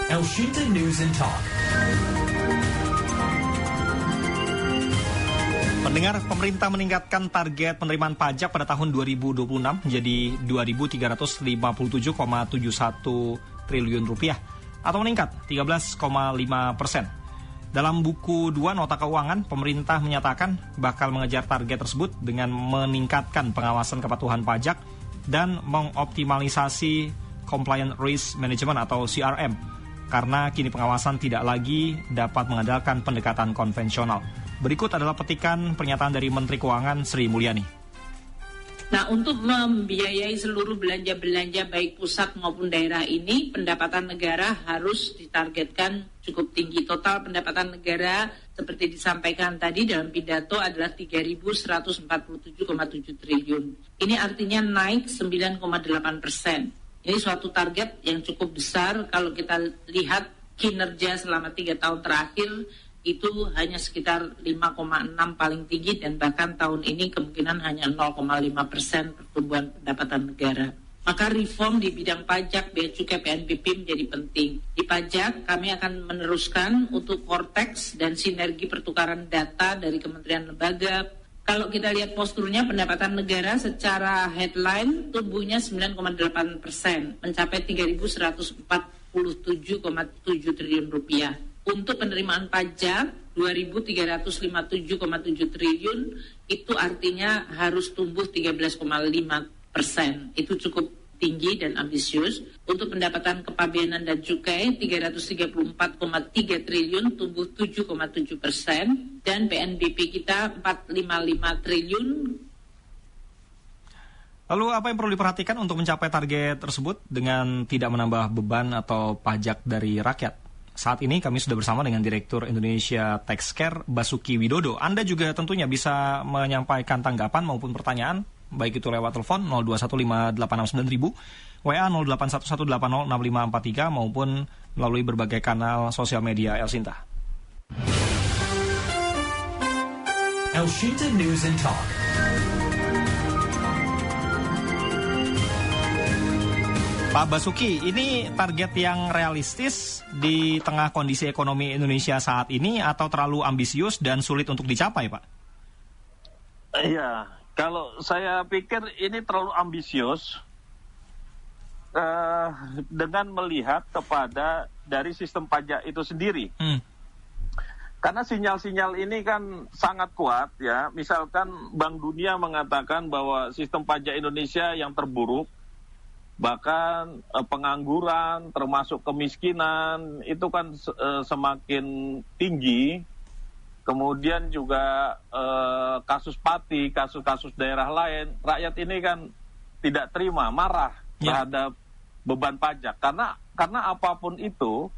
Elshinta News and Talk. Pendengar, pemerintah meningkatkan target penerimaan pajak pada tahun 2026 menjadi 2.357,71 triliun rupiah atau meningkat 13,5%. Dalam buku 2 nota keuangan, pemerintah menyatakan bakal mengejar target tersebut dengan meningkatkan pengawasan kepatuhan pajak dan mengoptimalisasi Compliance Risk Management atau CRM, karena kini pengawasan tidak lagi dapat mengandalkan pendekatan konvensional. Berikut adalah petikan pernyataan dari Menteri Keuangan Sri Mulyani. Nah, untuk membiayai seluruh belanja-belanja baik pusat maupun daerah ini, pendapatan negara harus ditargetkan cukup tinggi. Total pendapatan negara seperti disampaikan tadi dalam pidato adalah 3.147,7 triliun. Ini artinya naik 9,8%. Ini suatu target yang cukup besar kalau kita lihat kinerja selama 3 tahun terakhir itu hanya sekitar 5,6 paling tinggi, dan bahkan tahun ini kemungkinan hanya 0,5% pertumbuhan pendapatan negara. Maka reform di bidang pajak, bea cukai, PNBP menjadi penting. Di pajak kami akan meneruskan untuk Cortex dan sinergi pertukaran data dari kementerian lembaga. Kalau kita lihat posturnya, pendapatan negara secara headline tumbuhnya 9,8%, mencapai 3.147,7 triliun rupiah. Untuk penerimaan pajak 2.357,7 triliun, itu artinya harus tumbuh 13,5%. Itu cukup tinggi dan ambisius. Untuk pendapatan kepabeanan dan cukai 334,3 triliun, tumbuh 7,7%, dan PNBP kita 455 triliun. Lalu apa yang perlu diperhatikan untuk mencapai target tersebut dengan tidak menambah beban atau pajak dari rakyat? Saat ini kami sudah bersama dengan Direktur Indonesia Tax Care, Basuki Widodo. Anda juga tentunya bisa menyampaikan tanggapan maupun pertanyaan, baik itu lewat telepon 0215869000, WA 0811806543, maupun melalui berbagai kanal sosial media Elshinta. Elshinta News and Talk. Pak Basuki, ini target yang realistis di tengah kondisi ekonomi Indonesia saat ini atau terlalu ambisius dan sulit untuk dicapai, Pak? Iya, kalau saya pikir ini terlalu ambisius dengan melihat kepada dari sistem pajak itu sendiri. Karena sinyal-sinyal ini kan sangat kuat ya. Misalkan Bank Dunia mengatakan bahwa sistem pajak Indonesia yang terburuk, bahkan pengangguran termasuk kemiskinan itu kan semakin tinggi. Kemudian juga kasus Pati, kasus-kasus daerah lain, rakyat ini kan tidak terima, marah terhadap beban pajak. Karena apapun itu,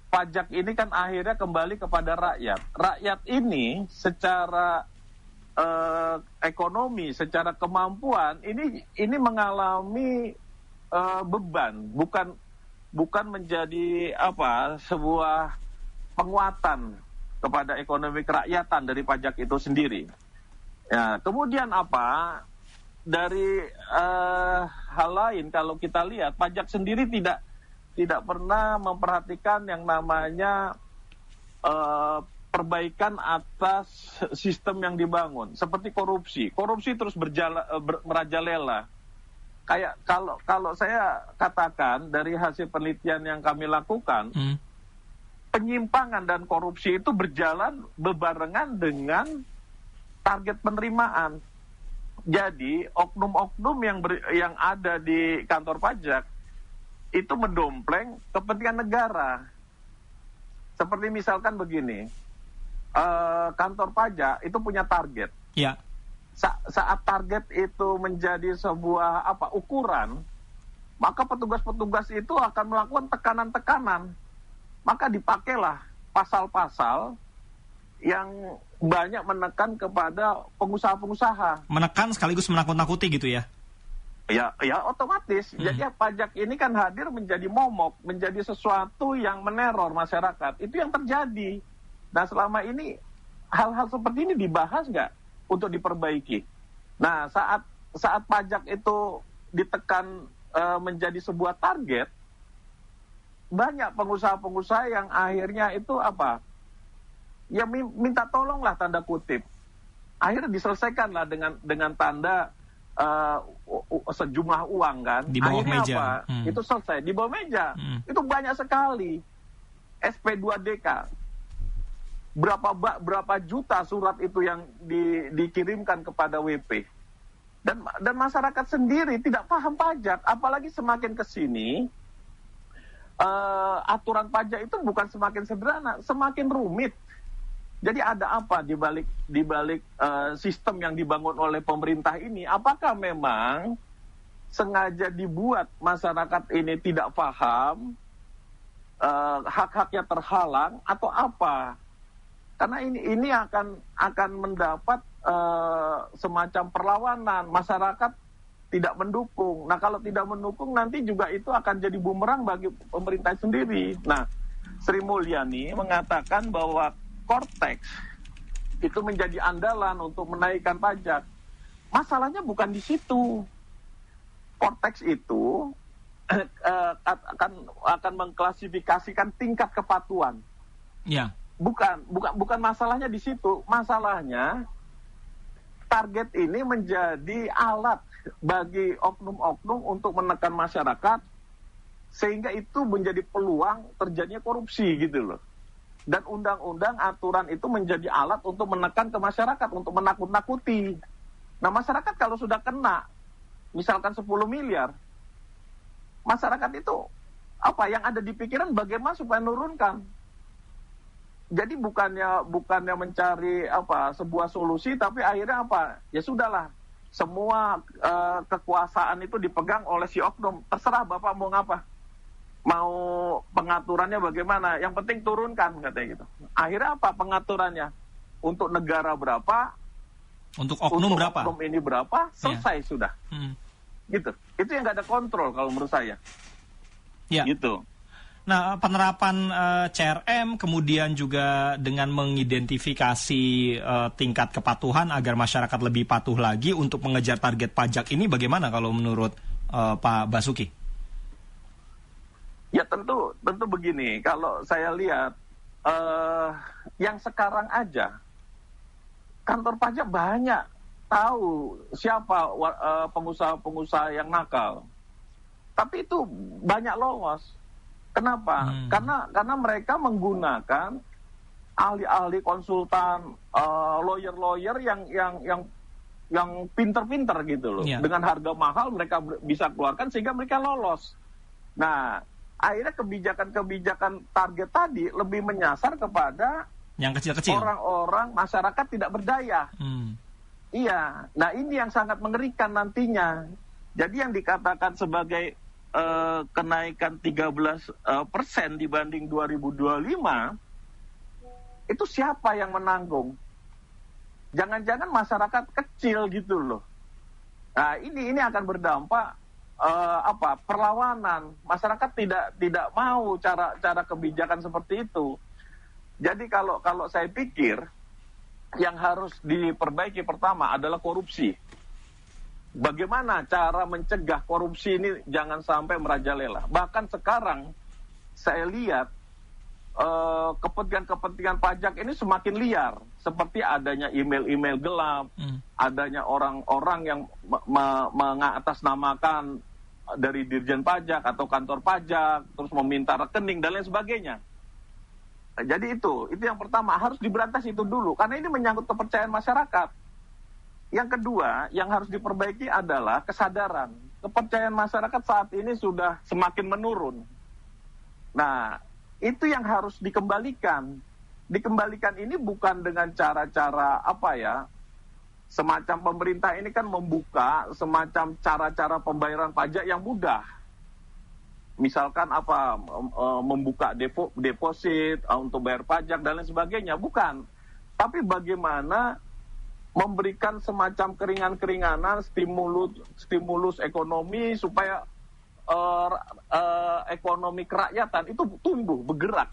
pajak ini kan akhirnya kembali kepada rakyat. Rakyat ini secara ekonomi, secara kemampuan ini mengalami beban, bukan menjadi sebuah penguatan kepada ekonomi kerakyatan dari pajak itu sendiri. Ya, kemudian dari hal lain, kalau kita lihat pajak sendiri tidak pernah memperhatikan yang namanya perbaikan atas sistem yang dibangun, seperti korupsi terus merajalela. Kayak kalau saya katakan dari hasil penelitian yang kami lakukan, penyimpangan dan korupsi itu berjalan bebarengan dengan target penerimaan. Jadi oknum-oknum yang ada di kantor pajak itu mendompleng kepentingan negara. Seperti misalkan begini, kantor pajak itu punya target. Ya. Saat target itu menjadi sebuah ukuran, maka petugas-petugas itu akan melakukan tekanan-tekanan. Maka dipakailah pasal-pasal yang banyak menekan kepada pengusaha-pengusaha. Menekan sekaligus menakut-nakuti gitu ya? Ya otomatis. Jadi pajak ini kan hadir menjadi momok, menjadi sesuatu yang meneror masyarakat. Itu yang terjadi. Nah, selama ini hal-hal seperti ini dibahas nggak untuk diperbaiki? Nah, saat pajak itu ditekan menjadi sebuah target, banyak pengusaha-pengusaha yang akhirnya itu apa? Ya minta tolonglah tanda kutip. Akhirnya diselesaikanlah dengan tanda sejumlah uang kan. Di bawah akhirnya meja. Apa? Itu selesai di bawah meja. Itu banyak sekali. SP2DK. Berapa juta surat itu yang dikirimkan kepada WP. Dan masyarakat sendiri tidak paham pajak, apalagi semakin ke sini aturan pajak itu bukan semakin sederhana, semakin rumit. Jadi ada apa di balik sistem yang dibangun oleh pemerintah ini? Apakah memang sengaja dibuat masyarakat ini tidak paham, hak-haknya terhalang atau apa? Karena ini akan mendapat semacam perlawanan, masyarakat tidak mendukung. Nah, kalau tidak mendukung nanti juga itu akan jadi bumerang bagi pemerintah sendiri. Nah, Sri Mulyani mengatakan bahwa Cortex itu menjadi andalan untuk menaikkan pajak. Masalahnya bukan di situ. Cortex itu akan mengklasifikasikan tingkat kepatuhan. Ya. Bukan masalahnya di situ. Masalahnya target ini menjadi alat bagi oknum-oknum untuk menekan masyarakat, sehingga itu menjadi peluang terjadinya korupsi gitu loh. Dan undang-undang aturan itu menjadi alat untuk menekan ke masyarakat, untuk menakut-nakuti. Nah, masyarakat kalau sudah kena misalkan 10 miliar, masyarakat itu apa yang ada di pikiran bagaimana supaya menurunkan. Jadi bukannya mencari sebuah solusi, tapi akhirnya ya sudahlah, semua kekuasaan itu dipegang oleh si oknum. Terserah Bapak mau ngapa, mau pengaturannya bagaimana, yang penting turunkan katanya gitu. Akhirnya apa pengaturannya? Untuk negara berapa? Untuk oknum berapa? Oknum ini berapa? Selesai sudah. Gitu. Itu yang nggak ada kontrol kalau menurut saya. Ya. Gitu. Nah, penerapan CRM kemudian juga dengan mengidentifikasi tingkat kepatuhan agar masyarakat lebih patuh lagi untuk mengejar target pajak ini bagaimana kalau menurut Pak Basuki? Ya tentu begini, kalau saya lihat yang sekarang aja kantor pajak banyak tahu siapa pengusaha-pengusaha yang nakal, tapi itu banyak lolos. Kenapa? Karena mereka menggunakan ahli-ahli konsultan, lawyer-lawyer yang pinter-pinter gitu loh. Yeah. Dengan harga mahal mereka bisa keluarkan sehingga mereka lolos. Nah, akhirnya kebijakan target tadi lebih menyasar kepada yang kecil-kecil, orang-orang masyarakat tidak berdaya. Iya. Nah, ini yang sangat mengerikan nantinya. Jadi yang dikatakan sebagai kenaikan 13% dibanding 2025, itu siapa yang menanggung? Jangan-jangan masyarakat kecil gitu loh. Nah, ini akan berdampak perlawanan. Masyarakat tidak mau cara kebijakan seperti itu. Jadi kalau saya pikir yang harus diperbaiki pertama adalah korupsi. Bagaimana cara mencegah korupsi ini jangan sampai merajalela. Bahkan sekarang saya lihat kepentingan pajak ini semakin liar. Seperti adanya email-email gelap, adanya orang-orang yang mengatasnamakan dari Dirjen Pajak atau kantor pajak, terus meminta rekening dan lain sebagainya. Jadi itu yang pertama, harus diberantas itu dulu. Karena ini menyangkut kepercayaan masyarakat. Yang kedua, yang harus diperbaiki adalah kesadaran. Kepercayaan masyarakat saat ini sudah semakin menurun. Nah, itu yang harus dikembalikan. Dikembalikan ini bukan dengan cara-cara semacam pemerintah ini kan membuka semacam cara-cara pembayaran pajak yang mudah. Misalkan membuka deposit untuk bayar pajak dan lain sebagainya. Bukan. Tapi bagaimana memberikan semacam keringan-keringanan, stimulus ekonomi supaya ekonomi kerakyatan itu tumbuh, bergerak.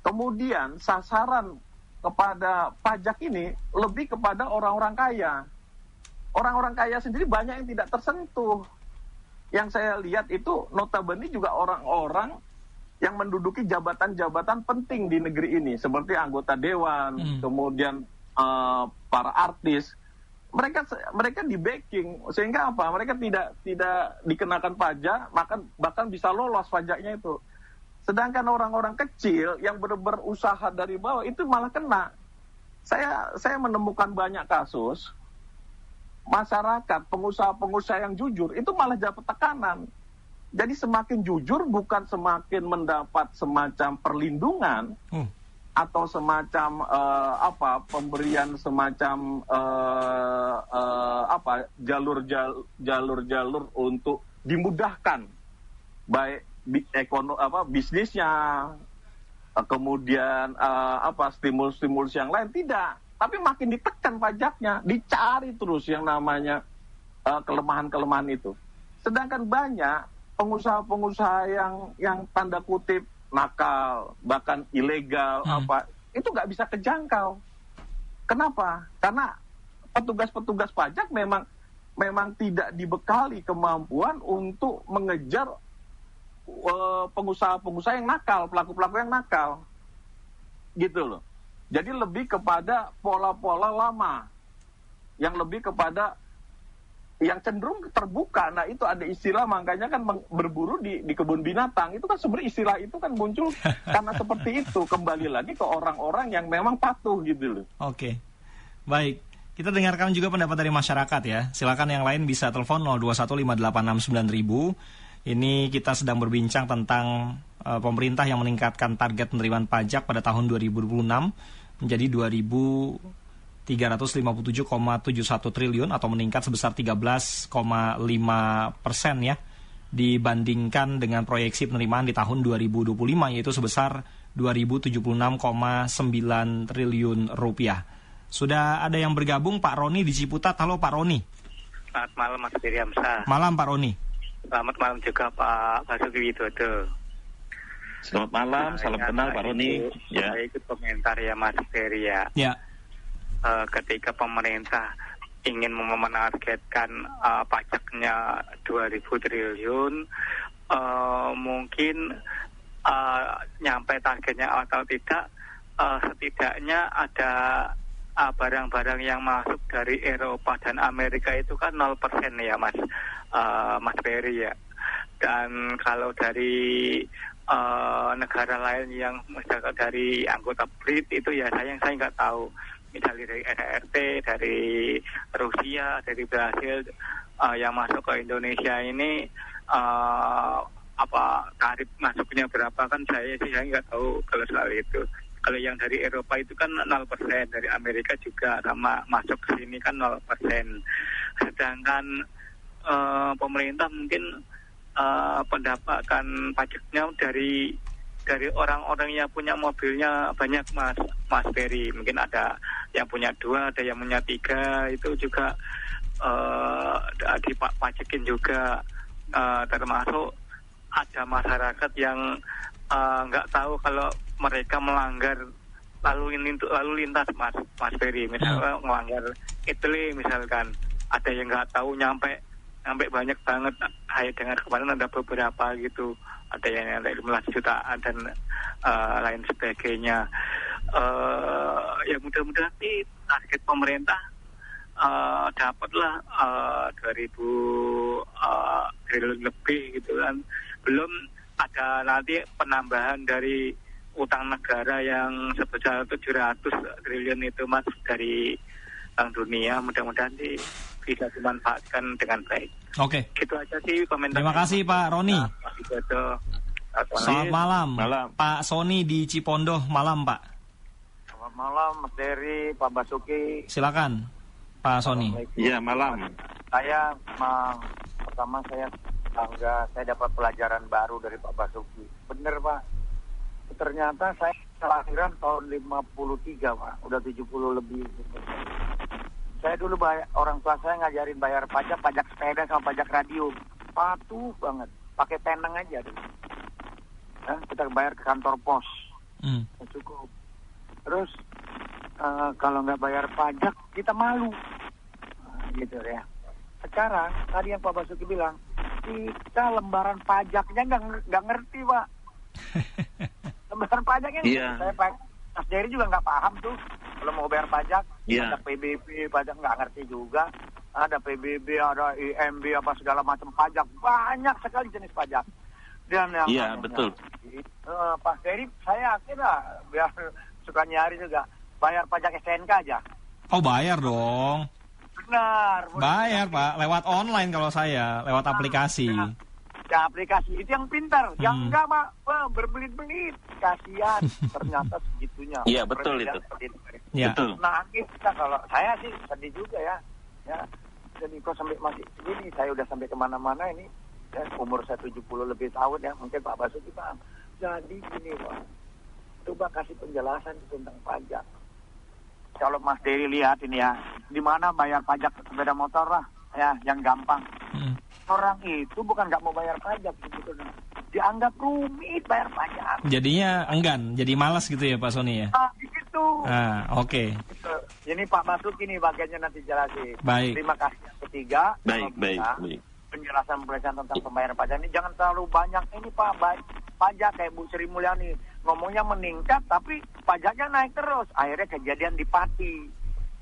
Kemudian sasaran kepada pajak ini lebih kepada orang-orang kaya. Orang-orang kaya sendiri banyak yang tidak tersentuh. Yang saya lihat itu notabene juga orang-orang yang menduduki jabatan-jabatan penting di negeri ini, seperti anggota dewan, kemudian para artis. Mereka di backing, sehingga apa? Mereka tidak dikenakan pajak, bahkan bisa lolos pajaknya itu. Sedangkan orang-orang kecil yang berusaha dari bawah itu malah kena. Saya menemukan banyak kasus masyarakat, pengusaha-pengusaha yang jujur itu malah dapat tekanan. Jadi semakin jujur bukan semakin mendapat semacam perlindungan atau semacam pemberian semacam jalur-jalur untuk dimudahkan baik bisnisnya, kemudian stimulus-stimulus yang lain, tidak, tapi makin ditekan pajaknya, dicari terus yang namanya kelemahan-kelemahan itu. Sedangkan banyak pengusaha-pengusaha yang tanda kutip nakal, bahkan ilegal, itu nggak bisa kejangkau. Kenapa? Karena petugas-petugas pajak memang tidak dibekali kemampuan untuk mengejar pengusaha-pengusaha yang nakal, pelaku-pelaku yang nakal, gitu loh. Jadi lebih kepada pola-pola lama, yang lebih kepada yang cenderung terbuka. Nah, itu ada istilah, makanya kan berburu di kebun binatang. Itu kan sebenarnya istilah itu kan muncul karena seperti itu. Kembali lagi ke orang-orang yang memang patuh gitu loh. Oke. Baik. Kita dengarkan juga pendapat dari masyarakat ya. Silakan yang lain bisa telepon 0215869000. Ini kita sedang berbincang tentang pemerintah yang meningkatkan target penerimaan pajak pada tahun 2026 menjadi 357,71 triliun atau meningkat sebesar 13,5% ya, dibandingkan dengan proyeksi penerimaan di tahun 2025 yaitu sebesar 2.076,9 triliun rupiah. Sudah ada yang bergabung, Pak Roni di Ciputat. Halo Pak Roni. Selamat malam Mas Ferry Amsah. Malam Pak Roni. Selamat malam juga Pak Basuki Widodo. Selamat malam, salam kenal Pak Roni. Saya ikut komentar ya Mas Ferry ya. Ya. Ketika pemerintah ingin menargetkan pajaknya 2.000 triliun, mungkin nyampe targetnya atau tidak, setidaknya ada barang-barang yang masuk dari Eropa dan Amerika itu kan 0% ya Mas Ferry ya. Dan kalau dari negara lain yang misalkan dari anggota BRIT itu ya saya nggak tahu. Misalnya dari NRT, dari Rusia, dari Brasil yang masuk ke Indonesia ini tarif masuknya berapa kan saya nggak tahu kalau soal itu. Kalau yang dari Eropa itu kan 0%, dari Amerika juga sama masuk ke sini kan 0%. Sedangkan pemerintah mungkin pendapatan pajaknya dari orang-orang yang punya mobilnya banyak Mas Ferry. Mungkin ada yang punya 2, ada yang punya 3, itu juga dipajakin juga, termasuk ada masyarakat yang nggak tahu kalau mereka melanggar lalu lintas Mas Ferry. Misalnya melanggar Italy misalkan, ada yang nggak tahu nyampe banyak banget. Saya dengar kemarin ada beberapa gitu, ada yang 15 jutaan dan lain sebagainya. Ya mudah-mudahan sih target pemerintah dapatlah 2.000 triliun lebih gitu kan. Belum ada nanti penambahan dari utang negara yang sebesar 700 triliun itu Mas dari Bank Dunia. Mudah-mudahan sih bisa dimanfaatkan dengan baik. Oke. Gitu aja sih komentar. Terima kasih Pak Roni. Selamat malam. Pak Sony di Cipondoh. Malam Pak. Selamat malam Mas Dery, Pak Basuki. Silakan Pak Sony. Iya malam. Pertama saya bangga, saya dapat pelajaran baru dari Pak Basuki. Bener Pak, ternyata saya kelahiran tahun 53 Pak, udah 70 lebih. Saya dulu orang tua saya ngajarin bayar pajak sepeda sama pajak radio. Patuh banget, pakai tenang aja dulu. Kita bayar ke kantor pos, cukup. Terus kalau nggak bayar pajak kita malu, gitu ya. Sekarang tadi yang Pak Basuki bilang, kita lembaran pajaknya nggak ngerti Pak. Bayar pajaknya saya Mas Dery juga nggak paham tuh kalau mau bayar pajak. Ada PBB, pajak nggak ngerti juga. Ada PBB, ada IMB, apa segala macam pajak. Banyak sekali jenis pajak. Dan yang betul. Pak Dery, saya yakin lah, biar suka nyari juga. Bayar pajak STNK aja. Oh, bayar dong. Benar. Bayar, Pak. Lewat online kalau saya, lewat aplikasi. Ya, aplikasi itu yang pintar. Yang enggak, Pak, berbelit-belit. Kasihan. Ternyata segitunya. Iya, betul itu. Ya. Betul. Nah, kita kalau saya sih sedih juga ya. Jadi kok sampai masih begini, saya udah sampai kemana-mana ini. Ya, umur saya 70 lebih tahun ya. Mungkin Pak Basuki paham. Jadi gini, Pak. Coba kasih penjelasan tentang pajak. Kalau Mas Dery lihat ini ya, di mana bayar pajak sepeda motor lah, ya, yang gampang. Orang itu bukan nggak mau bayar pajak gitu, dianggap rumit bayar pajak. Jadinya enggan, jadi malas gitu ya Pak Sony ya? Gitu. Oke. Ini Pak Basuki ini bagiannya nanti jelasin. Baik. Terima kasih yang ketiga. Baik. Penjelasan tentang pembayaran pajak ini jangan terlalu banyak ini Pak. Pajak kayak Bu Sri Mulyani ngomongnya meningkat tapi pajaknya naik terus. Akhirnya kejadian di Pati.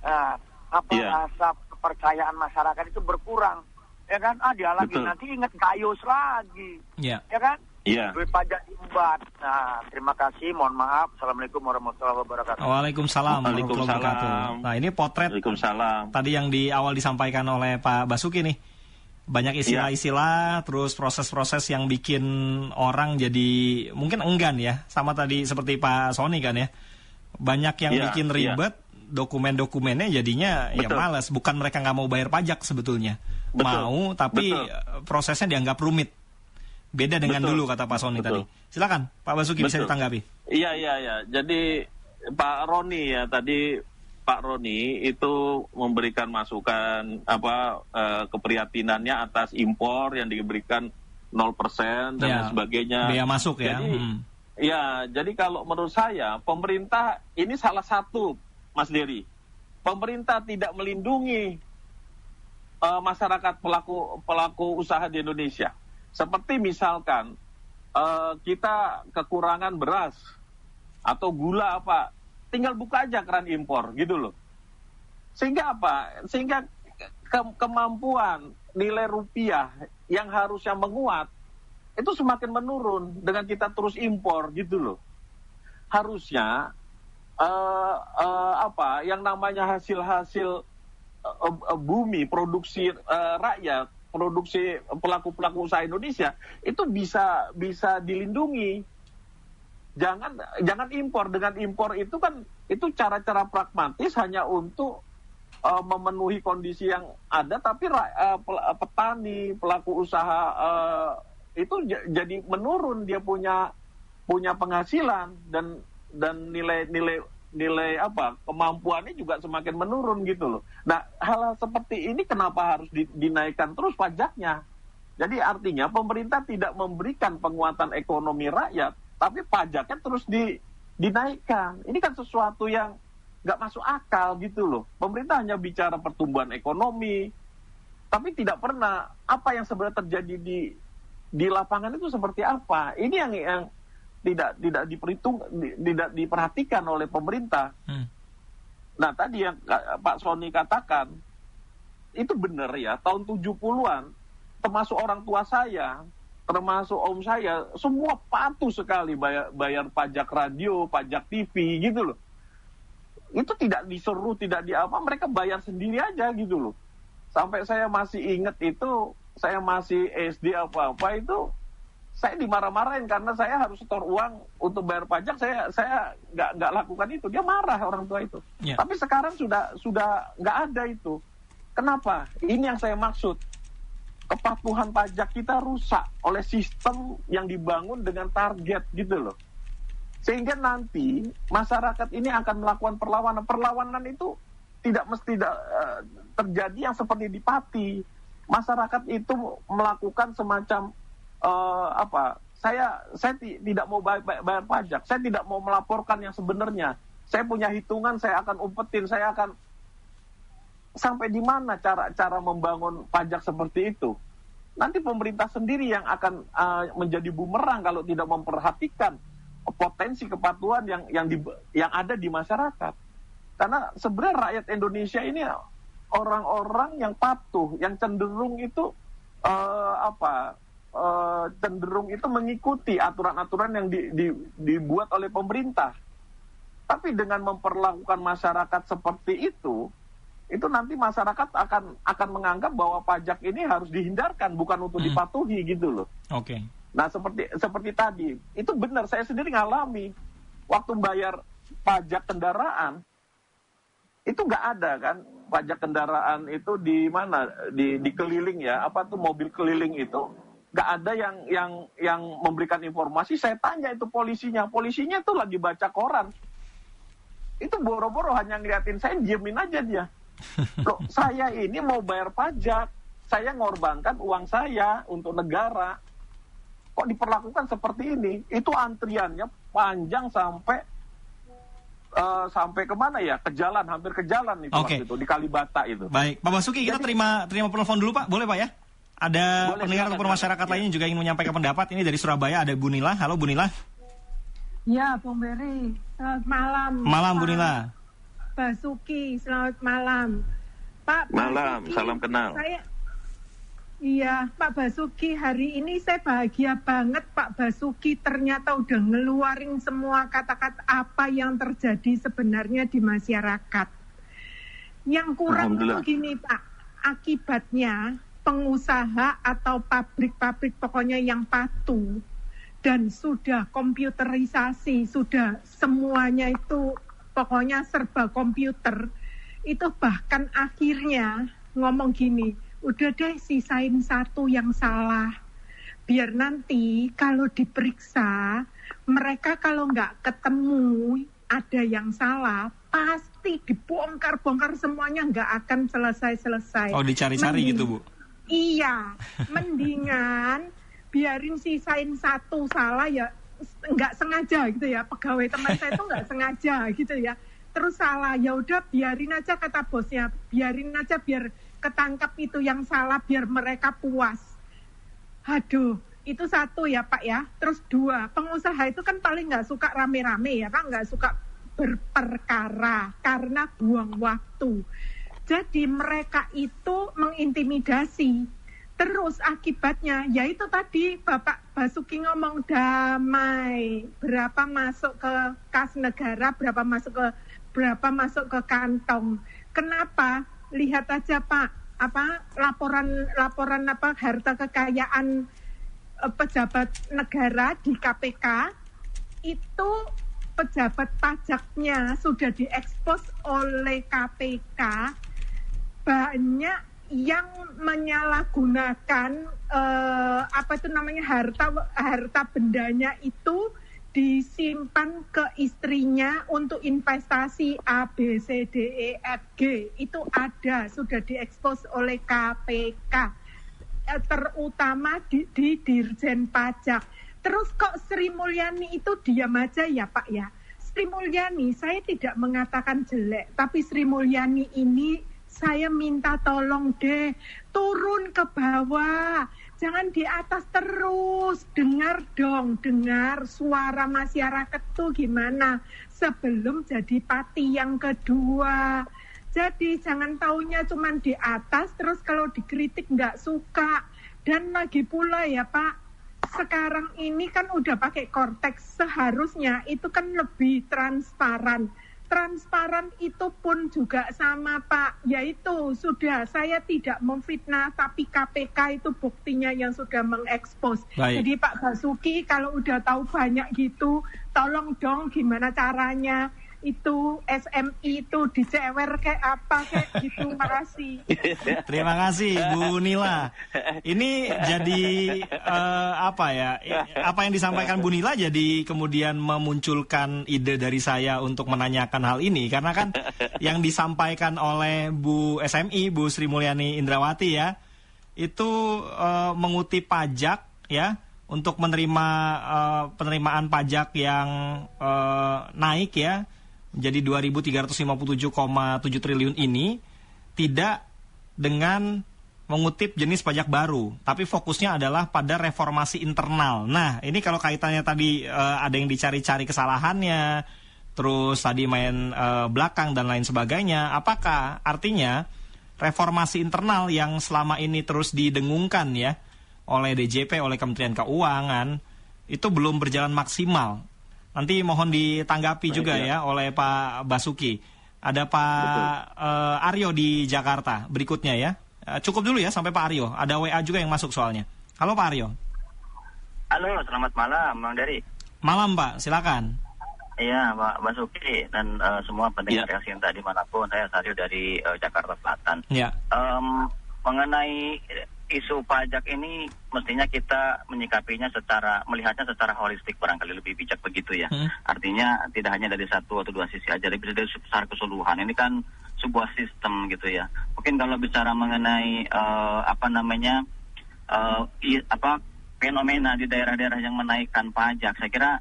Rasa kepercayaan masyarakat itu berkurang. Ya kan? Dia lagi nanti ingat Gayus lagi. Ya kan? Iya. Duit pajak diembat. Nah, terima kasih. Mohon maaf. Assalamualaikum warahmatullahi wabarakatuh. Waalaikumsalam warahmatullahi wabarakatuh. Nah, ini potret tadi yang di awal disampaikan oleh Pak Basuki nih. Banyak istilah-istilah, terus proses-proses yang bikin orang jadi mungkin enggan ya. Sama tadi seperti Pak Sony kan ya. Banyak yang bikin ribet, dokumen-dokumennya jadinya ya malas. Bukan mereka nggak mau bayar pajak sebetulnya. Mau, tapi prosesnya dianggap rumit. Beda dengan dulu kata Pak Sony tadi. Silakan Pak Basuki bisa ditanggapi. Iya. Jadi Pak Roni ya tadi Pak Roni itu memberikan masukan keprihatinannya atas impor yang diberikan 0% dan sebagainya. Bea masuk ya. Jadi kalau menurut saya pemerintah ini salah satu Mas Dery. Pemerintah tidak melindungi masyarakat pelaku usaha di Indonesia. Seperti misalkan kita kekurangan beras atau gula tinggal buka aja keran impor gitu loh. Sehingga Sehingga kemampuan nilai rupiah yang harusnya menguat itu semakin menurun dengan kita terus impor gitu loh. Harusnya yang namanya hasil bumi, produksi rakyat, produksi pelaku usaha Indonesia itu bisa dilindungi. Jangan impor. Dengan impor itu kan itu cara-cara pragmatis hanya untuk memenuhi kondisi yang ada, tapi petani, pelaku usaha itu jadi menurun, dia punya penghasilan dan nilai kemampuannya juga semakin menurun gitu loh. Nah, hal seperti ini kenapa harus dinaikkan terus pajaknya? Jadi artinya pemerintah tidak memberikan penguatan ekonomi rakyat, tapi pajaknya terus dinaikkan. Ini kan sesuatu yang nggak masuk akal gitu loh. Pemerintah hanya bicara pertumbuhan ekonomi, tapi tidak pernah apa yang sebenarnya terjadi di lapangan itu seperti apa. Ini yang tidak diperhatikan oleh pemerintah. Nah, tadi yang Pak Sony katakan itu benar ya. Tahun 70-an termasuk orang tua saya, termasuk om saya, semua patuh sekali bayar pajak radio, pajak TV gitu loh. Itu tidak diseru, tidak mereka bayar sendiri aja gitu loh. Sampai saya masih ingat itu, saya masih SD apa-apa itu, saya dimarah-marahin karena saya harus setor uang untuk bayar pajak, saya nggak lakukan itu. Dia marah orang tua itu. Yeah. Tapi sekarang sudah nggak ada itu. Kenapa? Ini yang saya maksud. Kepatuhan pajak kita rusak oleh sistem yang dibangun dengan target gitu loh. Sehingga nanti masyarakat ini akan melakukan perlawanan. Perlawanan itu tidak mesti terjadi yang seperti di Pati. Masyarakat itu melakukan semacam saya tidak mau bayar pajak. Saya tidak mau melaporkan yang sebenarnya. Saya punya hitungan, saya akan umpetin, saya akan sampai di mana cara membangun pajak seperti itu? nanti pemerintah sendiri yang akan menjadi bumerang kalau tidak memperhatikan potensi kepatuhan yang ada di masyarakat. Karena sebenarnya rakyat Indonesia ini orang-orang yang patuh, yang cenderung itu cenderung itu mengikuti aturan-aturan yang dibuat oleh pemerintah. Tapi dengan memperlakukan masyarakat seperti itu nanti masyarakat akan menganggap bahwa pajak ini harus dihindarkan, bukan untuk dipatuhi gitu loh. Oke. Nah seperti tadi, itu benar, saya sendiri ngalami waktu bayar pajak kendaraan itu nggak ada kan, pajak kendaraan itu di mana, di keliling ya, mobil keliling itu nggak ada yang memberikan informasi. Saya tanya itu polisinya tuh lagi baca koran, itu boro-boro hanya ngeliatin saya, diemin aja dia. Loh, saya ini mau bayar pajak, saya ngorbankan uang saya untuk negara, kok diperlakukan seperti ini? Itu antriannya panjang sampai kemana ya? Ke jalan, hampir ke jalan itu waktu itu, di Kalibata itu. Baik, Pak Basuki, kita terima telepon dulu Pak, boleh Pak ya? Ada pendengar ataupun masyarakat lainnya juga ingin menyampaikan pendapat. Ini dari Surabaya ada Bu Nila. Halo Bu Nila. Ya, Bung Beri, selamat malam. Malam Bu Nila. Basuki, selamat malam. Pak Malam, Basuki, salam kenal. Pak Basuki, hari ini saya bahagia banget Pak Basuki ternyata udah ngeluarin semua kata-kata apa yang terjadi sebenarnya di masyarakat. Yang kurang itu gini Pak, akibatnya pengusaha atau pabrik-pabrik pokoknya yang patuh dan sudah komputerisasi, sudah semuanya itu pokoknya serba komputer, itu bahkan akhirnya ngomong gini, udah deh sisain satu yang salah, biar nanti kalau diperiksa, mereka kalau nggak ketemu ada yang salah, pasti dibongkar-bongkar semuanya, nggak akan selesai-selesai. Oh, dicari-cari gitu Bu? Iya, mendingan biarin sisain satu salah ya, nggak sengaja gitu ya, pegawai teman saya itu nggak sengaja gitu ya, terus salah, ya udah biarin aja kata bosnya, biarin aja biar ketangkap itu yang salah, biar mereka puas. Aduh, itu satu ya Pak ya. Terus dua, pengusaha itu kan paling nggak suka rame-rame ya Pak, nggak suka berperkara karena buang waktu. Jadi mereka itu mengintimidasi. Terus akibatnya, yaitu tadi Bapak Basuki ngomong damai, berapa masuk ke kas negara, berapa masuk ke kantong. Kenapa? Lihat aja Pak, laporan harta kekayaan pejabat negara di KPK itu pejabat pajaknya sudah diekspos oleh KPK, banyak yang menyalahgunakan harta bendanya itu disimpan ke istrinya untuk investasi A, B, C, D, E, F, G. Itu ada, sudah diekspos oleh KPK, terutama di Dirjen Pajak. Terus kok Sri Mulyani itu diam aja ya Pak ya? Sri Mulyani, saya tidak mengatakan jelek, tapi Sri Mulyani ini saya minta tolong deh, turun ke bawah, jangan di atas terus, dengar suara masyarakat tuh gimana sebelum jadi pati yang kedua. Jadi jangan taunya cuman di atas, terus kalau dikritik nggak suka. Dan lagi pula ya Pak, sekarang ini kan udah pakai Cortex, seharusnya itu kan lebih transparan. Transparan itu pun juga sama Pak, yaitu sudah saya tidak memfitnah, tapi KPK itu buktinya yang sudah mengekspos. Baik. Jadi Pak Basuki kalau udah tahu banyak gitu, tolong dong gimana caranya itu SMI itu dicewer kayak apa kayak gitu. Makasih. Terima kasih Bu Nila. Ini jadi apa yang disampaikan Bu Nila jadi kemudian memunculkan ide dari saya untuk menanyakan hal ini, karena kan yang disampaikan oleh Bu SMI, Bu Sri Mulyani Indrawati ya, itu mengutip pajak ya, untuk menerima penerimaan pajak yang naik ya menjadi 2.357,7 triliun ini tidak dengan mengutip jenis pajak baru, tapi fokusnya adalah pada reformasi internal. Nah, ini kalau kaitannya tadi ada yang dicari-cari kesalahannya, terus tadi main belakang dan lain sebagainya, apakah artinya reformasi internal yang selama ini terus didengungkan ya oleh DJP, oleh Kementerian Keuangan, itu belum berjalan maksimal? Nanti mohon ditanggapi juga ya oleh Pak Basuki. Ada Pak Aryo di Jakarta berikutnya ya. Cukup dulu ya sampai Pak Aryo. Ada WA juga yang masuk soalnya. Halo Pak Aryo. Halo, selamat malam Bang Dery. Malam Pak, silakan. Iya Pak Basuki dan semua pendengar yang tadi manapun. Saya Aryo dari Jakarta Selatan. Ya. Mengenai isu pajak ini mestinya kita melihatnya secara holistik, barangkali lebih bijak begitu ya. Artinya tidak hanya dari satu atau dua sisi aja, tapi dari secara keseluruhan. Ini kan sebuah sistem gitu ya. Mungkin kalau bicara mengenai fenomena di daerah-daerah yang menaikkan pajak, saya kira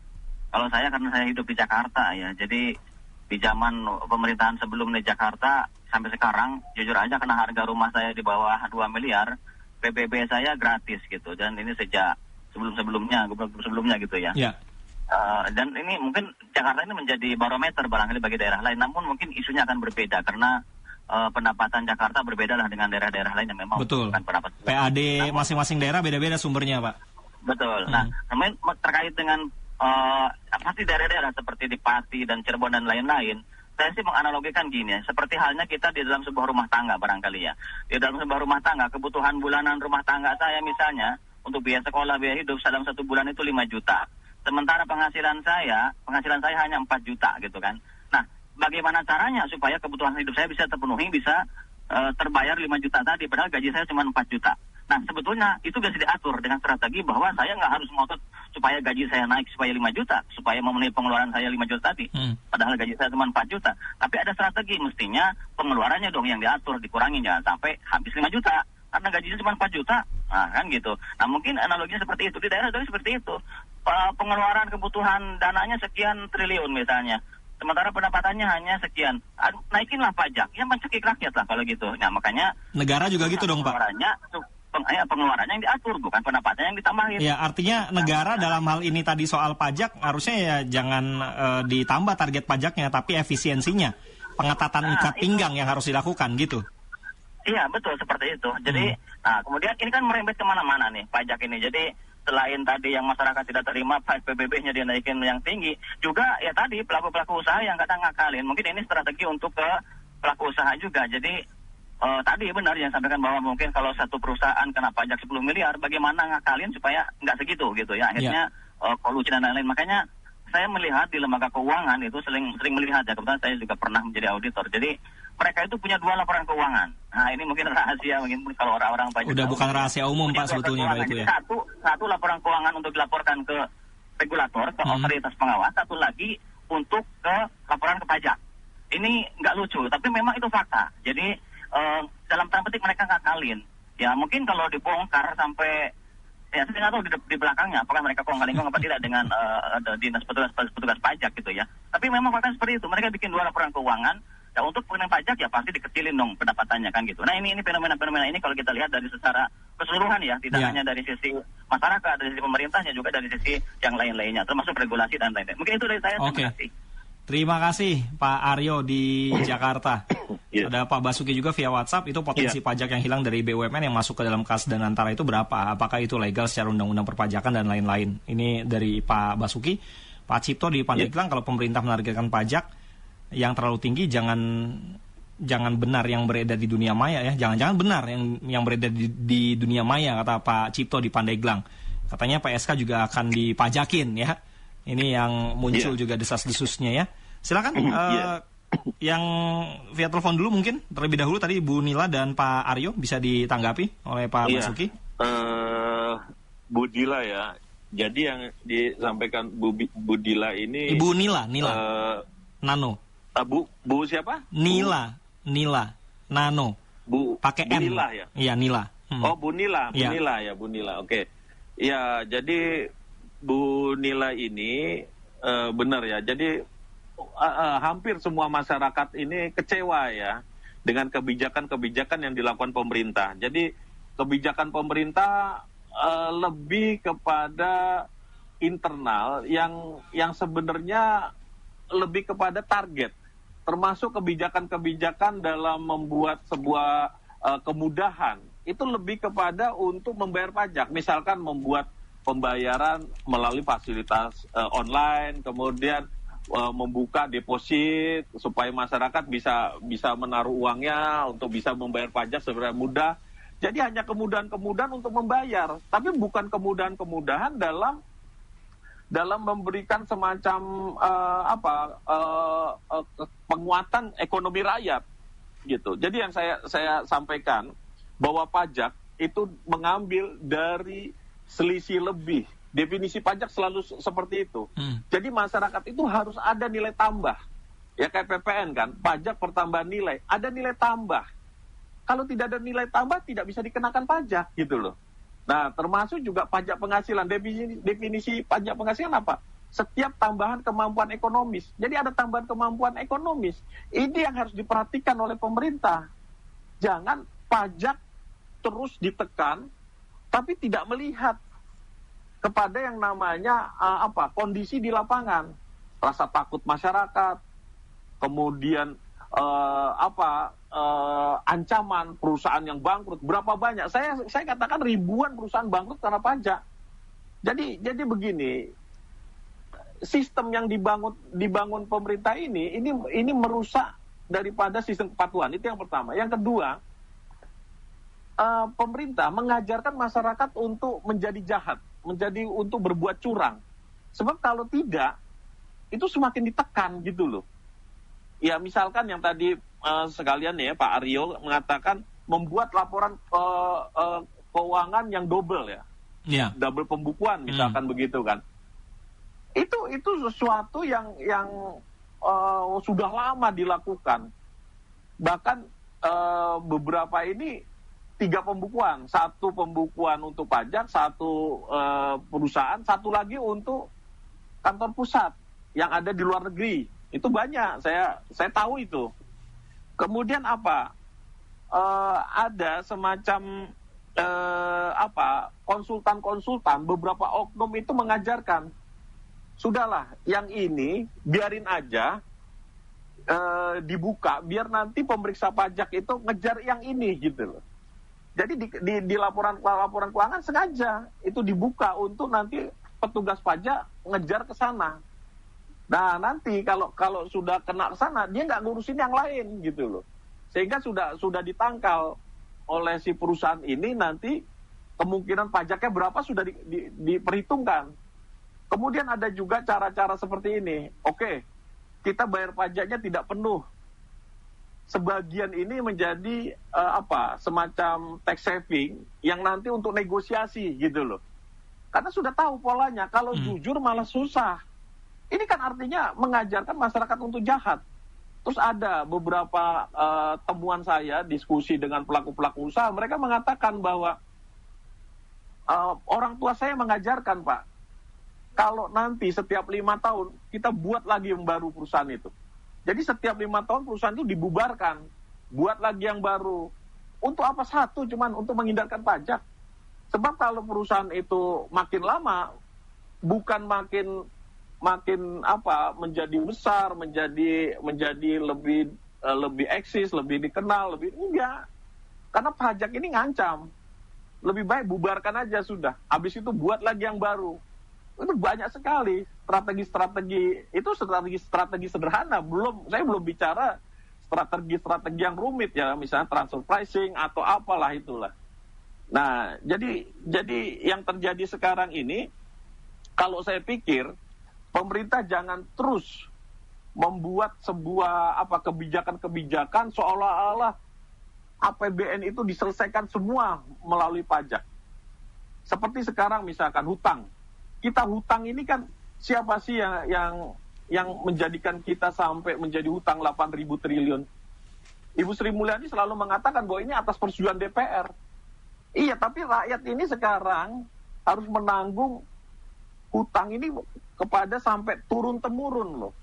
karena saya hidup di Jakarta ya, jadi di zaman pemerintahan sebelum di Jakarta sampai sekarang, jujur aja karena harga rumah saya di bawah 2 miliar, PBB saya gratis gitu, dan ini sejak sebelumnya gitu ya. Yeah. Dan ini mungkin Jakarta ini menjadi barometer barangkali bagi daerah lain, namun mungkin isunya akan berbeda karena pendapatan Jakarta berbeda lah dengan daerah-daerah lain yang memang bukan pendapat. PAD masing-masing daerah beda-beda sumbernya, Pak. Betul. Nah, namun terkait dengan pasti daerah-daerah seperti di Pati dan Cirebon dan lain-lain, saya sih menganalogikan gini ya, seperti halnya kita di dalam sebuah rumah tangga barangkali ya. Di dalam sebuah rumah tangga, kebutuhan bulanan rumah tangga saya misalnya untuk biaya sekolah, biaya hidup dalam 1 bulan itu 5 juta. Sementara penghasilan saya hanya 4 juta gitu kan. Nah, bagaimana caranya supaya kebutuhan hidup saya bisa terpenuhi, bisa terbayar 5 juta tadi, padahal gaji saya cuma 4 juta. Nah, sebetulnya itu bisa diatur dengan strategi bahwa saya nggak harus ngotot supaya gaji saya naik supaya 5 juta, supaya memenuhi pengeluaran saya 5 juta tadi. Padahal gaji saya cuma 4 juta. Tapi ada strategi, mestinya pengeluarannya dong yang diatur, dikurangi, jangan sampai habis 5 juta. Karena gajinya cuma 4 juta, nah kan gitu. Nah, mungkin analoginya seperti itu, di daerah-daerah seperti itu. Pengeluaran kebutuhan dananya sekian triliun misalnya, sementara pendapatannya hanya sekian. Naikinlah pajak, ya mencekik rakyat lah kalau gitu. Nah, makanya negara juga gitu dong, Pak. Pengeluarannya yang diatur, bukan pendapatannya yang ditambahin. Ya, artinya negara dalam hal ini tadi soal pajak harusnya ya jangan ditambah target pajaknya, tapi efisiensinya, pengetatan ikat pinggang yang harus dilakukan gitu. Iya, betul seperti itu. Jadi, nah kemudian ini kan merembet kemana-mana nih pajak ini. Jadi selain tadi yang masyarakat tidak terima PBB-nya dinaikin yang tinggi, juga ya tadi pelaku-pelaku usaha yang kadang ngakalin. Mungkin ini strategi untuk ke pelaku usaha juga. Jadi tadi benar yang sampaikan bahwa mungkin kalau satu perusahaan kena pajak 10 miliar, bagaimana ngakalin supaya nggak segitu gitu ya. Akhirnya kolusi dan lain-lain. Makanya saya melihat di lembaga keuangan itu sering melihat ya, kebetulan saya juga pernah menjadi auditor. Jadi mereka itu punya 2 laporan keuangan. Nah, ini mungkin rahasia, mungkin kalau orang-orang pajak udah bukan rahasia umum Pak sebetulnya Pak itu ya. Satu laporan keuangan untuk dilaporkan ke regulator, ke otoritas pengawas, satu lagi untuk ke laporan ke pajak. Ini nggak lucu, tapi memang itu fakta. Jadi dalam tanda petik mereka ngakalin. Ya mungkin kalau dibongkar sampai ya saya nggak tahu di belakangnya apakah mereka kongkal-kongkal apa tidak dengan dinas petugas pajak gitu ya. Tapi memang fakta seperti itu. Mereka bikin 2 laporan keuangan. Ya untuk pengenaan pajak ya pasti dikecilin dong pendapatannya kan gitu. Nah ini fenomena-fenomena ini kalau kita lihat dari secara keseluruhan ya, tidak hanya dari sisi masyarakat, dari sisi pemerintahnya, juga dari sisi yang lain-lainnya, termasuk regulasi dan lain-lain. Mungkin itu dari saya. Oke. Terima kasih Pak Aryo di Jakarta. Ada Pak Basuki juga via WhatsApp, itu potensi pajak yang hilang dari BUMN yang masuk ke dalam kas dan antara itu berapa? Apakah itu legal secara undang-undang perpajakan dan lain-lain? Ini dari Pak Basuki. Pak Cipto di Pandeglang, kalau pemerintah menargetkan pajak yang terlalu tinggi, jangan benar yang beredar di dunia maya ya, jangan benar yang beredar di dunia maya, kata Pak Cipto di Pandeglang. Katanya PSK juga akan dipajakin ya. Ini yang muncul juga desas-desusnya ya. Silakan yang via telepon dulu mungkin terlebih dahulu, tadi Bu Nila dan Pak Aryo bisa ditanggapi oleh Pak Basuki. Bu Dila ya. Jadi yang disampaikan Bu Dila ini Ibu Nila Nano. Bu siapa? Nila Nano. Bu pakai Bu N. Nila ya? Iya, Nila. Oh, Bu Nila ya, Bu Nila. Oke. Ya, jadi Bu Nila ini benar ya. Jadi hampir semua masyarakat ini kecewa ya dengan kebijakan-kebijakan yang dilakukan pemerintah. Jadi kebijakan pemerintah lebih kepada internal yang sebenarnya lebih kepada target, termasuk kebijakan-kebijakan dalam membuat sebuah kemudahan itu lebih kepada untuk membayar pajak, misalkan membuat pembayaran melalui fasilitas online, kemudian membuka deposit supaya masyarakat bisa menaruh uangnya untuk bisa membayar pajak secara mudah. Jadi hanya kemudahan-kemudahan untuk membayar, tapi bukan kemudahan-kemudahan dalam memberikan semacam penguatan ekonomi rakyat gitu. Jadi yang saya sampaikan bahwa pajak itu mengambil dari selisih lebih. Definisi pajak selalu seperti itu. Jadi masyarakat itu harus ada nilai tambah. Ya kayak PPN kan, pajak pertambahan nilai, ada nilai tambah. Kalau tidak ada nilai tambah tidak bisa dikenakan pajak gitu loh. Nah, termasuk juga pajak penghasilan. Definisi pajak penghasilan apa? Setiap tambahan kemampuan ekonomis. Jadi ada tambahan kemampuan ekonomis. Ini yang harus diperhatikan oleh pemerintah. Jangan pajak terus ditekan, tapi tidak melihat kepada yang namanya kondisi di lapangan. Rasa takut masyarakat, kemudian ancaman perusahaan yang bangkrut. Berapa banyak? Saya katakan ribuan perusahaan bangkrut karena pajak. Jadi begini, sistem yang dibangun pemerintah ini merusak daripada sistem kepatuhan. Itu yang pertama. Yang kedua, pemerintah mengajarkan masyarakat untuk menjadi jahat, untuk berbuat curang. Sebab kalau tidak, itu semakin ditekan gitu loh. Ya misalkan yang tadi sekalian ya Pak Aryo mengatakan membuat laporan keuangan yang double ya, double pembukuan misalkan begitu kan. Itu sesuatu yang sudah lama dilakukan. Bahkan beberapa ini 3 pembukuan, 1 pembukuan untuk pajak, 1 perusahaan, 1 lagi untuk kantor pusat yang ada di luar negeri. Itu banyak, saya tahu itu. Kemudian ada semacam konsultan-konsultan, beberapa oknum itu mengajarkan, sudahlah, yang ini biarin aja dibuka, biar nanti pemeriksa pajak itu ngejar yang ini gitu loh. Jadi di laporan keuangan sengaja itu dibuka untuk nanti petugas pajak ngejar ke sana. Nah nanti kalau sudah kena ke sana dia nggak ngurusin yang lain gitu loh, sehingga sudah ditangkal oleh si perusahaan ini, nanti kemungkinan pajaknya berapa sudah diperhitungkan. Kemudian ada juga cara-cara seperti ini. Oke, kita bayar pajaknya tidak penuh, sebagian ini menjadi semacam tax saving yang nanti untuk negosiasi gitu loh, karena sudah tahu polanya. Kalau jujur malah susah. Ini kan artinya mengajarkan masyarakat untuk jahat. Terus ada beberapa temuan saya, diskusi dengan pelaku-pelaku usaha, mereka mengatakan bahwa orang tua saya mengajarkan, Pak, kalau nanti setiap 5 tahun kita buat lagi yang baru perusahaan itu. Jadi setiap 5 tahun perusahaan itu dibubarkan, buat lagi yang baru. Untuk apa? Satu, cuman untuk menghindarkan pajak. Sebab kalau perusahaan itu makin lama, bukan makin menjadi besar, menjadi lebih eksis, lebih dikenal, enggak. Karena pajak ini ngancam. Lebih baik bubarkan aja sudah. Habis itu buat lagi yang baru. Itu banyak sekali strategi-strategi. Itu strategi sederhana. Saya belum bicara strategi yang rumit ya, misalnya transfer pricing atau apalah itulah. Nah, jadi yang terjadi sekarang ini, kalau saya pikir pemerintah jangan terus membuat sebuah kebijakan-kebijakan seolah-olah APBN itu diselesaikan semua melalui pajak. Seperti sekarang misalkan hutang. Kita hutang ini kan siapa sih yang menjadikan kita sampai menjadi hutang 8.000 triliun? Ibu Sri Mulyani selalu mengatakan bahwa ini atas persetujuan DPR. Iya, tapi rakyat ini sekarang harus menanggung hutang ini kepada sampai turun-temurun loh.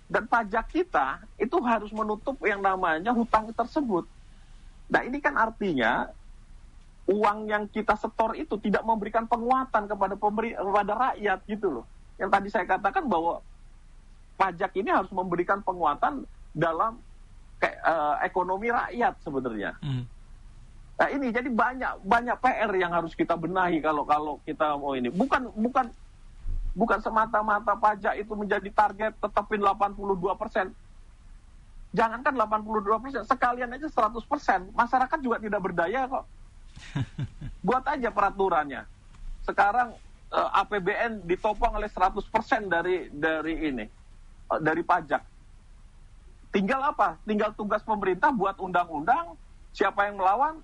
Dan pajak kita itu harus menutup yang namanya hutang tersebut. Nah ini kan artinya uang yang kita setor itu tidak memberikan penguatan kepada rakyat gitu loh. Yang tadi saya katakan bahwa pajak ini harus memberikan penguatan dalam ekonomi rakyat sebenarnya. Nah ini jadi banyak PR yang harus kita benahi kalau kita mau ini. Bukan semata-mata pajak itu menjadi target tetapin 82%. Jangankan 82%, sekalian aja 100%. Masyarakat juga tidak berdaya kok. Buat aja peraturannya. Sekarang APBN ditopang oleh 100% dari pajak. Tinggal apa? Tinggal tugas pemerintah buat undang-undang. Siapa yang melawan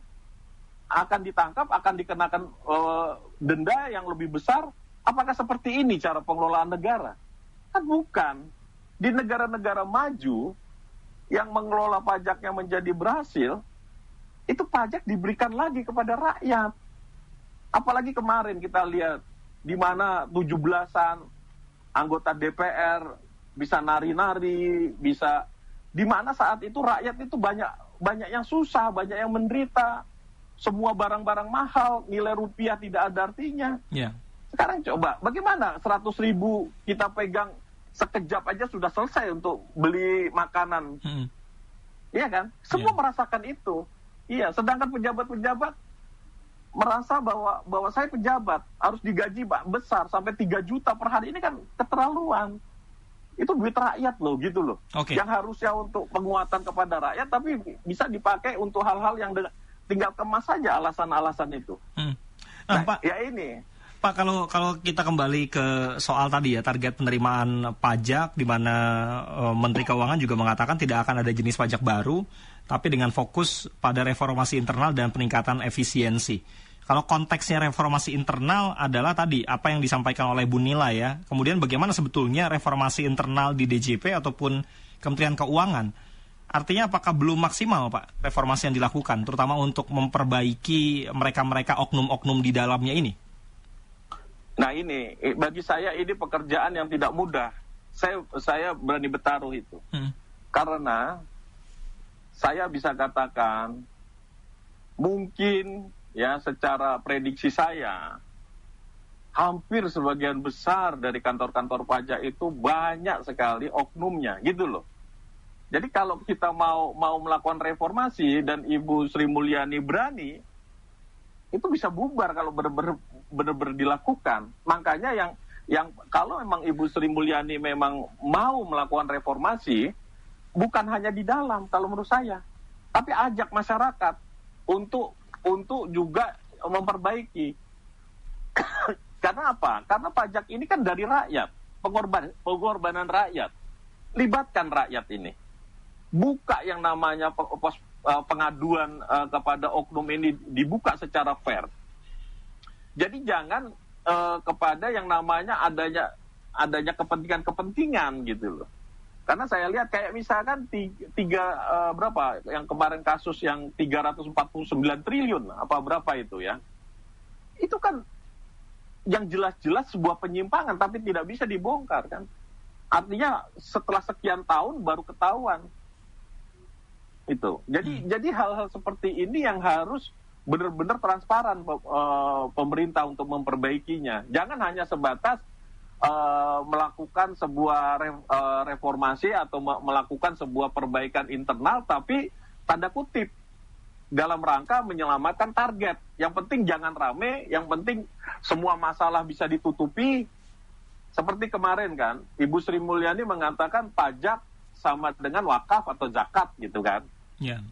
akan ditangkap, akan dikenakan denda yang lebih besar. Apakah seperti ini cara pengelolaan negara? Kan bukan. Di negara-negara maju yang mengelola pajaknya menjadi berhasil, itu pajak diberikan lagi kepada rakyat. Apalagi kemarin kita lihat di mana 17-an anggota DPR bisa nari-nari, bisa di mana saat itu rakyat itu banyak yang susah, banyak yang menderita, semua barang-barang mahal, nilai rupiah tidak ada artinya. Yeah. Sekarang coba, bagaimana 100.000 kita pegang sekejap aja sudah selesai untuk beli makanan. Iya kan? Semua merasakan itu. Iya, sedangkan pejabat-pejabat merasa bahwa saya pejabat harus digaji besar sampai 3 juta per hari. Ini kan keterlaluan. Itu duit rakyat loh, gitu loh. Okay. Yang harusnya untuk penguatan kepada rakyat, tapi bisa dipakai untuk hal-hal yang tinggal kemas saja alasan-alasan itu. Nah, Pak, ya ini. Pak, kalau kita kembali ke soal tadi ya, target penerimaan pajak, di mana Menteri Keuangan juga mengatakan tidak akan ada jenis pajak baru, tapi dengan fokus pada reformasi internal dan peningkatan efisiensi. Kalau konteksnya reformasi internal adalah tadi, apa yang disampaikan oleh Bu Nila ya, kemudian bagaimana sebetulnya reformasi internal di DJP ataupun Kementerian Keuangan? Artinya apakah belum maksimal, Pak, reformasi yang dilakukan, terutama untuk memperbaiki mereka-mereka oknum-oknum di dalamnya ini? Nah ini, bagi saya ini pekerjaan yang tidak mudah. Saya berani bertaruh itu. Karena saya bisa katakan, mungkin ya secara prediksi saya, hampir sebagian besar dari kantor-kantor pajak itu banyak sekali oknumnya, gitu loh. Jadi kalau kita mau melakukan reformasi dan Ibu Sri Mulyani berani, itu bisa bubar kalau benar-benar dilakukan. Makanya yang kalau memang Ibu Sri Mulyani memang mau melakukan reformasi, bukan hanya di dalam kalau menurut saya, tapi ajak masyarakat untuk juga memperbaiki. Karena apa? Karena pajak ini kan dari rakyat, pengorbanan rakyat. Libatkan rakyat ini. Buka yang namanya pengaduan kepada oknum ini dibuka secara fair. Jadi jangan kepada yang namanya adanya kepentingan gitu loh. Karena saya lihat kayak misalkan berapa yang kemarin kasus yang 349 triliun apa berapa itu ya. Itu kan yang jelas-jelas sebuah penyimpangan tapi tidak bisa dibongkar kan. Artinya setelah sekian tahun baru ketahuan. Itu. Jadi hal-hal seperti ini yang harus benar-benar transparan pemerintah untuk memperbaikinya. Jangan hanya sebatas melakukan sebuah reformasi atau melakukan sebuah perbaikan internal, tapi tanda kutip dalam rangka menyelamatkan target. Yang penting jangan rame, yang penting semua masalah bisa ditutupi. Seperti kemarin kan, Ibu Sri Mulyani mengatakan pajak sama dengan wakaf atau zakat gitu kan. Yeah.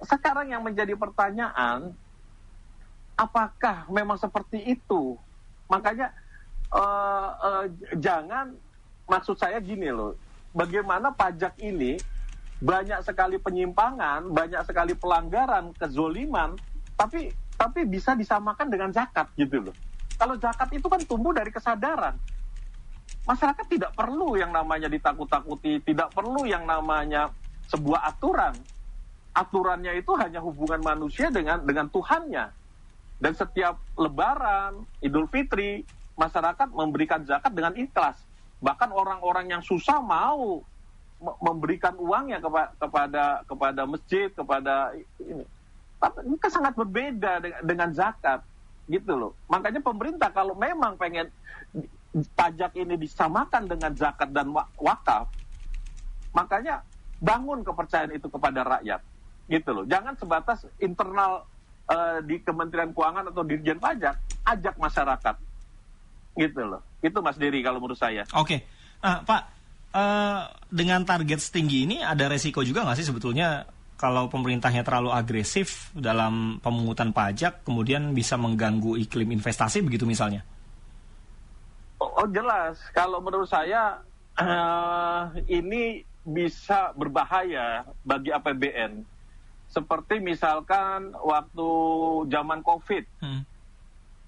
Sekarang yang menjadi pertanyaan, apakah memang seperti itu? Makanya jangan, maksud saya gini loh, bagaimana pajak ini banyak sekali penyimpangan, banyak sekali pelanggaran, kezoliman, tapi bisa disamakan dengan zakat gitu loh. Kalau zakat itu kan tumbuh dari kesadaran. Masyarakat tidak perlu yang namanya ditakut-takuti, tidak perlu yang namanya sebuah aturan. Aturannya itu hanya hubungan manusia dengan Tuhannya. Dan setiap Lebaran, Idul Fitri, masyarakat memberikan zakat dengan ikhlas. Bahkan orang-orang yang susah mau memberikan uangnya kepada masjid, kepada ini. Tapi ini kan sangat berbeda dengan zakat, gitu loh. Makanya pemerintah kalau memang pengen pajak ini disamakan dengan zakat dan wakaf, makanya bangun kepercayaan itu kepada rakyat, gitu loh. Jangan sebatas internal di Kementerian Keuangan atau Dirjen Pajak, ajak masyarakat, gitu loh. Itu Mas Dery kalau menurut saya. Oke, Pak, dengan target setinggi ini ada resiko juga nggak sih sebetulnya kalau pemerintahnya terlalu agresif dalam pemungutan pajak, kemudian bisa mengganggu iklim investasi begitu misalnya? Oh jelas, kalau menurut saya ini bisa berbahaya bagi APBN. Seperti misalkan waktu zaman COVID,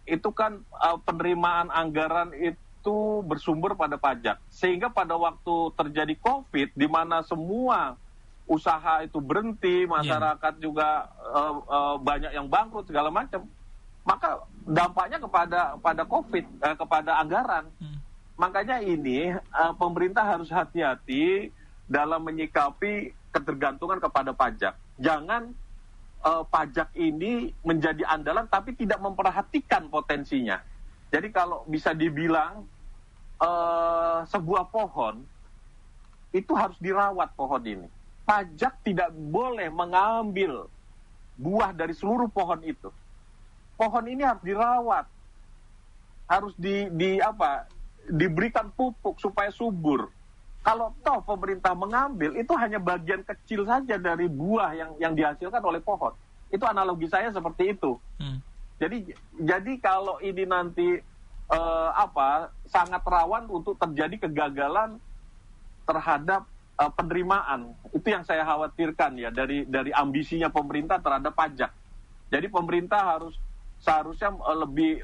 itu kan penerimaan anggaran itu bersumber pada pajak. Sehingga pada waktu terjadi COVID, di mana semua usaha itu berhenti, masyarakat juga banyak yang bangkrut segala macam, maka dampaknya kepada COVID, kepada anggaran. Makanya ini pemerintah harus hati-hati dalam menyikapi ketergantungan kepada pajak. Jangan pajak ini menjadi andalan tapi tidak memperhatikan potensinya. Jadi kalau bisa dibilang sebuah pohon itu harus dirawat pohon ini. Pajak tidak boleh mengambil buah dari seluruh pohon itu. Pohon ini harus dirawat, harus diberikan pupuk supaya subur. Kalau toh pemerintah mengambil, itu hanya bagian kecil saja dari buah yang dihasilkan oleh pohon. Itu analogi saya seperti itu. Jadi kalau ini nanti sangat rawan untuk terjadi kegagalan terhadap penerimaan. Itu yang saya khawatirkan ya dari ambisinya pemerintah terhadap pajak. Jadi pemerintah seharusnya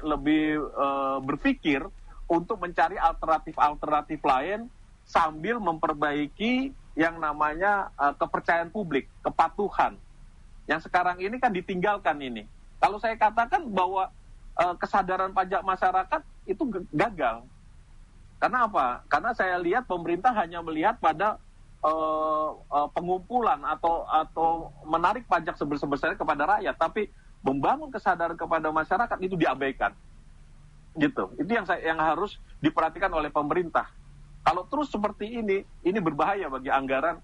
lebih berpikir untuk mencari alternatif lain sambil memperbaiki yang namanya kepercayaan publik, kepatuhan. Yang sekarang ini kan ditinggalkan ini. Kalau saya katakan bahwa kesadaran pajak masyarakat itu gagal. Karena apa? Karena saya lihat pemerintah hanya melihat pada pengumpulan atau menarik pajak sebesar-besarnya kepada rakyat, tapi membangun kesadaran kepada masyarakat itu diabaikan. Gitu. Itu yang harus diperhatikan oleh pemerintah. Kalau terus seperti ini berbahaya bagi anggaran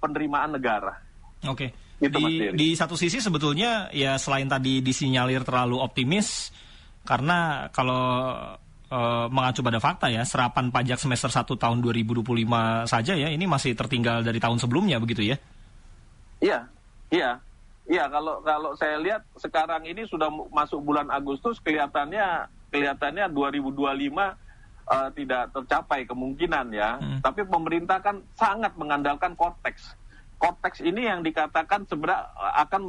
penerimaan negara. Oke. Di satu sisi sebetulnya ya selain tadi disinyalir terlalu optimis, karena kalau mengacu pada fakta ya, serapan pajak semester 1 tahun 2025 saja ya, ini masih tertinggal dari tahun sebelumnya begitu ya? Iya. Kalau saya lihat sekarang ini sudah masuk bulan Agustus, kelihatannya 2025 tidak tercapai kemungkinan ya. Tapi pemerintah kan sangat mengandalkan Cortex. Cortex ini yang dikatakan sebenarnya akan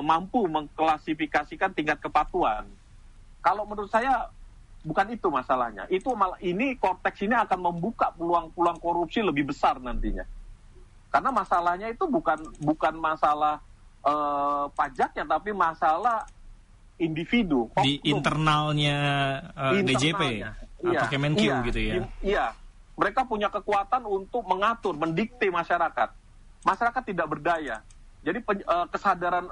mampu mengklasifikasikan tingkat kepatuhan. Kalau menurut saya bukan itu masalahnya. Ini Cortex ini akan membuka peluang-peluang korupsi lebih besar nantinya. Karena masalahnya itu bukan masalah pajaknya, tapi masalah individu. Di internalnya DJP atau Kemenq gitu ya. Iya, mereka punya kekuatan untuk mengatur, mendikte masyarakat. Masyarakat tidak berdaya. Jadi kesadaran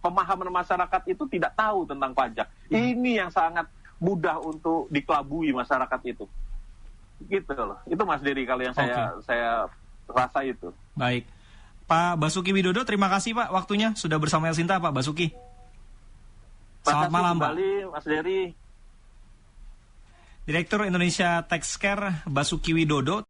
pemahaman masyarakat itu tidak tahu tentang pajak. Ini yang sangat mudah untuk dikelabui masyarakat itu. Gitu loh. Itu Mas Dery kalau yang saya rasa itu. Baik. Pak Basuki Widodo, terima kasih Pak waktunya sudah bersama Elsinta Pak Basuki. Selamat malam Pak. Mas Dery. Direktur Indonesia Tax Care Basuki Widodo.